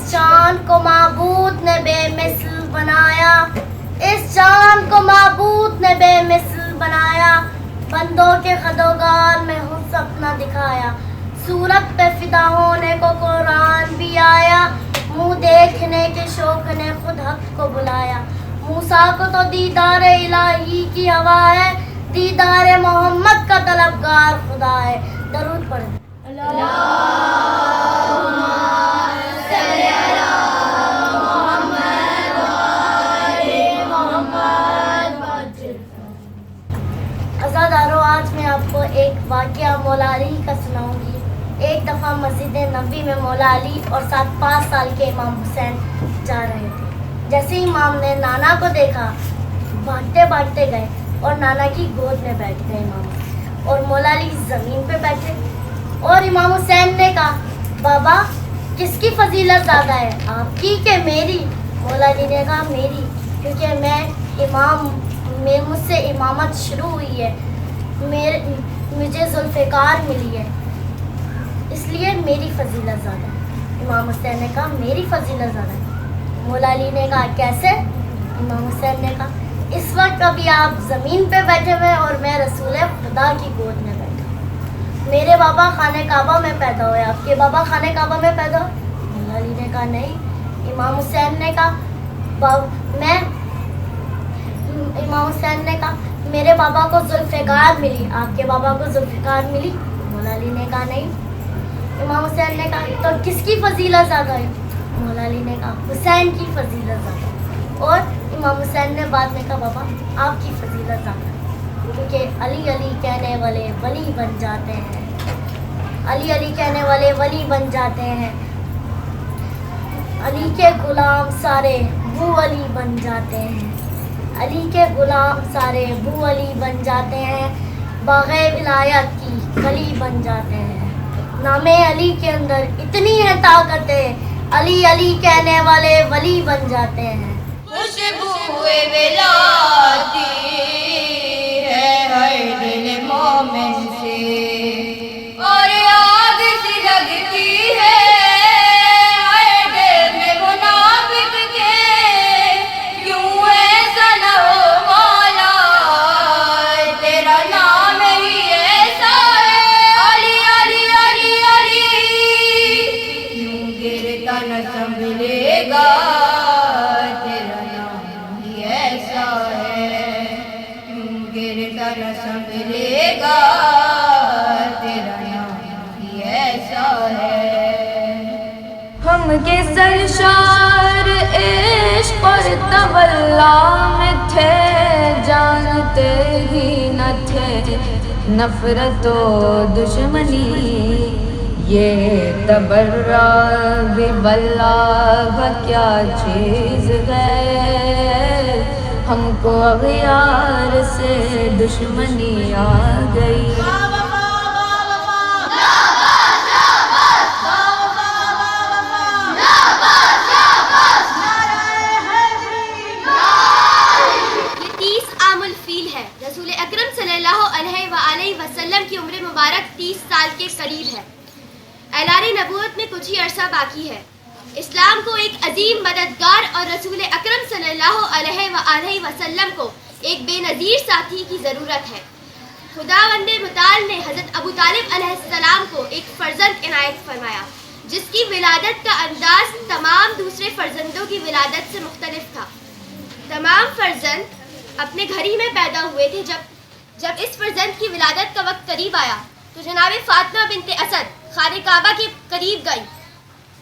इस चांद को माबूद ने बेमिसल बनाया, इस चांद को माबूद ने बेमिसल बनाया, बंदों के खदोगार में हुस्न अपना दिखाया, सूरत पे फिदा होने को कुरान भी आया, मुँह देखने के शौक ने खुद हक को बुलाया, मूसा को तो दीदार इलाही की हवा है, दीदार मोहम्मद का तलबगार खुदा है। दरूद पढ़ें। अज़ादारों, आज मैं आपको एक वाक़या मौला अली का सुनाऊंगी। एक दफ़ा मस्जिद नबी में मौला अली और साथ 5 साल के इमाम हुसैन जा रहे थे। जैसे ही इमाम ने नाना को देखा, भागते भागते गए और नाना की गोद में बैठ गए इमाम, और मौला अली ज़मीन पे बैठे। और इमाम हुसैन ने कहा, बाबा किसकी फजीलत ज़्यादा है, आपकी कि मेरी? मौला अली ने कहा, मेरी, क्योंकि मैं इमाम में मुझसे इमामत शुरू हुई है, मुझे जुल्फ़िकार मिली है, इसलिए मेरी फजीलत ज़्यादा है। इमाम हुसैन ने कहा, मेरी फजीलत ज़्यादा है। मौला अली ने कहा, कैसे? इमाम हुसैन ने कहा, इस वक्त अभी आप ज़मीन पे बैठे हुए और मैं रसूल खुदा की गोद में बैठा। मेरे बाबा खाने काबा में पैदा हुए, आपके बाबा खाने काबा में पैदा हुए? मौला अली ने कहा, नहीं। इमाम हुसैन ने कहा, इमाम हुसैन ने कहा, मेरे बाबा को जुल्फ़िकार मिली, आपके बाबा को जुल्फ़िकार मिली? मौला अली ने कहा, नहीं। इमाम हुसैन ने कहा, तो किसकी फजीलत ज़्यादा है? मौला अली ने कहा, हुसैन की फजीलत ज़्यादा है। और इमाम हुसैन ने बाद में कहा, बाबा आपकी फजीलत ज़्यादा है, क्योंकि अली अली कहने वाले वली बन जाते हैं, अली अली कहने वाले वली बन जाते हैं, अली के गुलाम सारे बू अली बन जाते हैं, अली के गुलाम सारे बू अली बन जाते हैं, बाग़े विलायत की कली बन जाते हैं। नामे अली के अंदर इतनी है ताकत है, अली अली कहने वाले वली बन जाते हैं। खुशबूए मिलाती है हर दिल मोमिन से, और आग सी लगती है हर दिल में मुनाफिक के। क्यों ऐसा न हो मौला, तेरा नाम ही ऐसा है, अली अली अली अली। क्यों गिरता न संभलेगा, तेरा नाम ही ऐसा है। क्यों गिरता न संभलेगा, तेरा नाम ही ऐसा है। हम के सरशार इश्क और तवल्ला में थे, जानते ही न थे नफरत और दुश्मनी। ये तबर्रा भी वल्लाह क्या चीज़ है, हमको अग़यार से दुश्मनी आ गई। रसूल अकरम सल्लल्लाहु अलैहि वसल्लम की उम्र मुबारक 30 साल के करीब है। ऐलान नबूवत में कुछ ही अरसा बाकी है। इस्लाम को एक अजीम मददगार और रसूल अकरम सल्लल्लाहु अलैहि वसल्लम को एक बेनज़ीर साथी की ज़रूरत है। खुदावंद मुताल ने हज़रत अबू तालिब अलैहिस्सलाम को एक फ़र्जंद इनायत फरमाया, जिसकी विलादत का अंदाज़ तमाम दूसरे फ़र्जंदों की विलादत से मुख्तलिफ था। तमाम फ़र्जंद अपने घर ही में पैदा हुए थे। जब इस फर्जंद की विलादत का वक्त करीब आया तो जनाब फातिमा बिनते असद खाने काबा के करीब गई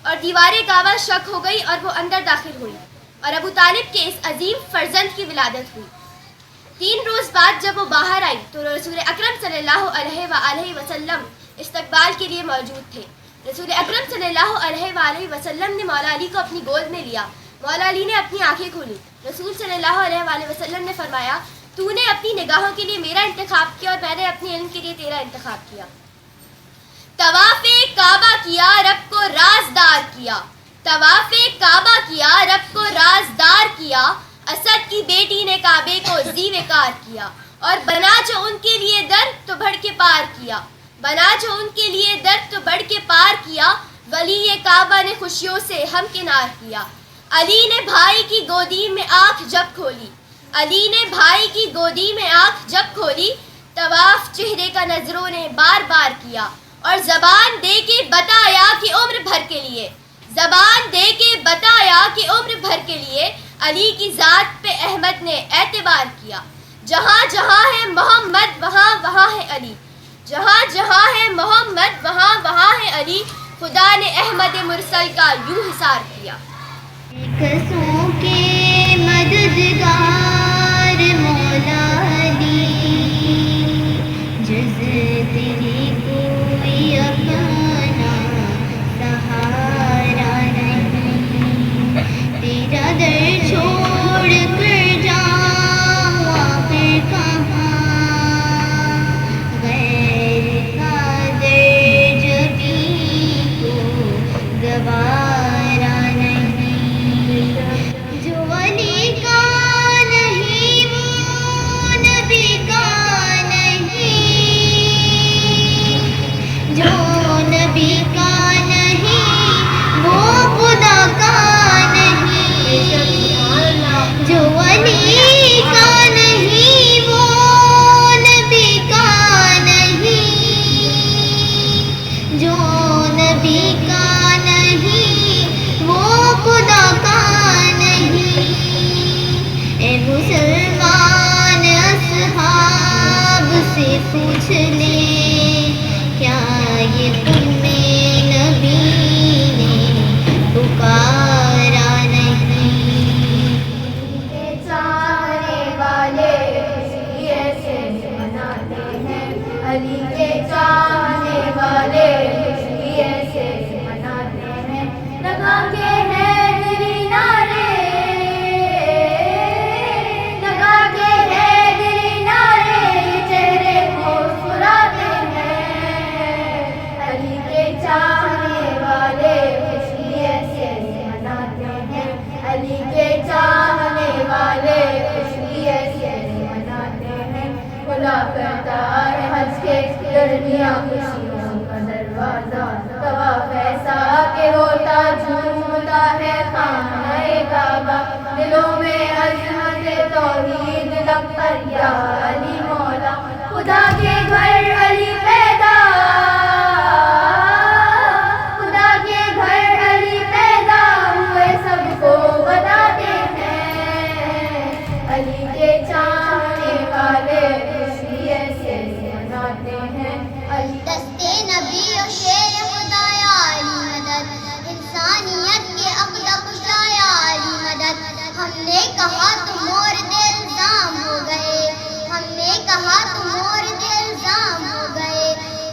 और दीवारे काबा शक हो गई और वो अंदर दाखिल हुई और अबू तालिब के इस अजीम फर्जंद की विलादत हुई। 3 रोज़ बाद जब वो बाहर आई तो रसूल अकरम सल्लल्लाहु अलैहि वसल्लम इस्तकबाल के लिए मौजूद थे। रसूल अकरम सल्लल्लाहु अलैहि वसल्लम ने मौला अली को अपनी गोद में लिया। मौला अली ने अपनी आंखें खोली। रसूल सल्लल्लाहु अलैहि वसल्लम ने फरमाया, तूने अपनी निगाहों के लिए मेरा इंतखाब किया और मैंने अपने इल्म के लिए तेरा इंतखाब किया। तवाफ़े काबा किया, रब को राजदार किया। तवाफ़े काबा किया, रब को राजदार किया। असद की बेटी ने काबे को ज़ीवेकार किया और बना जो उनके लिए दर तो बढ़ के पार किया। बना जो उनके लिए दर तो बढ़ के पार किया। वली کعبہ نے خوشیوں سے ہمکنار کیا. علی نے بھائی کی گودی میں آنکھ جب کھولی، علی نے بھائی کی گودی میں آنکھ جب کھولی، طواف چہرے کا نظروں نے بار بار کیا اور زبان دے کے بتایا کہ عمر بھر کے لیے، زبان دے کے بتایا کہ عمر بھر کے لیے علی کی ذات پہ احمد نے اعتبار کیا. جہاں جہاں ہے محمد وہاں وہاں ہے علی، جہاں جہاں ہے محمد وہاں وہاں ہے علی. خدا نے احمد مرسل کا یوں حصار کیا. قصوں کے مددگار مولا علی، جز تیری کوئی اپنا سہارا نہیں. تیرا در چھوڑ کر جاؤں آخر کہاں، غیر کا در جبیں کو گوارا نہیں. جو علی کا نہیں وہ نبی کا نہیں، جو نبی کا نہیں وہ خدا کا نہیں. جو علی کا نہیں وہ نبی کا نہیں، جو نبی کا نہیں وہ خدا کا نہیں. اے مسلمان اصحاب سے پوچھ لے، کیا یہ تمہیں نبی نے پکارا نہیں. چاہنے والے خوشی ایسے مناتے ہیں، علی کے چاہنے والے خوشی ایسے مناتے ہیں. لگا کے حیدری نعرے، لگا کے حیدری نعرے، چہرے کو مسکراتے ہیں. علی کے چاہنے والے خوشی ایسے مناتے ہیں، علی کے چاہنے والے خوشی ایسے مناتے ہیں. کھلا کرتا ہے حج کے درمیان خوشیوں کا دروازہ، طواف ایسا کہ ہوتا جھومتا ہے خانہ کعبہ. دلوں میں عظمت توحید لب پر یا علی مولا. خدا کے گھر علی پیدا، خدا کے گھر علی پیدا ہوئے سب کو بتاتے ہیں. علی کے چاہنے والے خوشی ایسے مناتے ہیں. دستے نبی و شیر خدایا علی مدد، انسانیت کے عقد کشایا علی مدد. ہم نے کہا تم مورد الزام ہو گئے، ہم نے کہا تم مورد الزام ہو گئے.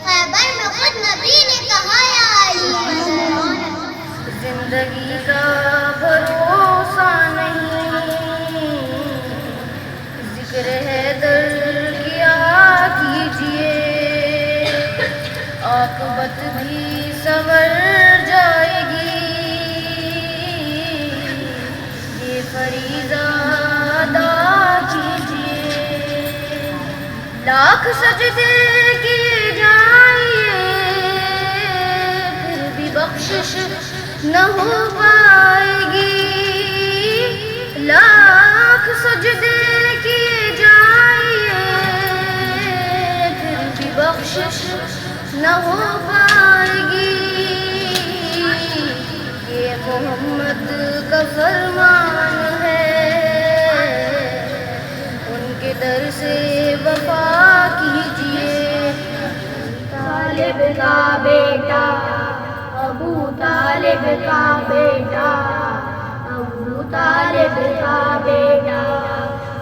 خیبر میں خود نبی نے کہا یا علی مدد. زندگی کا بھروسہ نہیں، ذکر حیدر کیا کیجئے، عاقبت بھی سنور جائے گی. یہ فریضہ ادا کیجئے، لاکھ سجدے کیے جائیں پھر بھی بخشش نہ ہو پائے گی. لاکھ سجدے کیے جائیں پھر بھی بخشش نہ ہو پائے گی. یہ محمد کا فرمان ہے، ان کے در سے وفا کیجئے. طالب کا بیٹا ابو طالب کا بیٹا، ابو طالب کا بیٹا،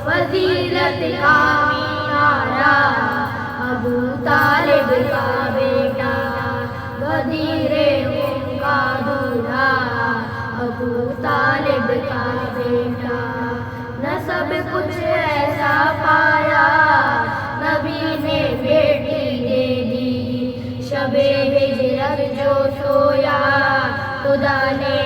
فضیلت کا مینارہ ابو طالب کا بیٹا، غدیر ان کا دولہا ابو طالب کا بیٹا. نسب کچھ ایسا پایا نبی نے بیٹی دے دی، شب ہجرت جو سویا خدا نے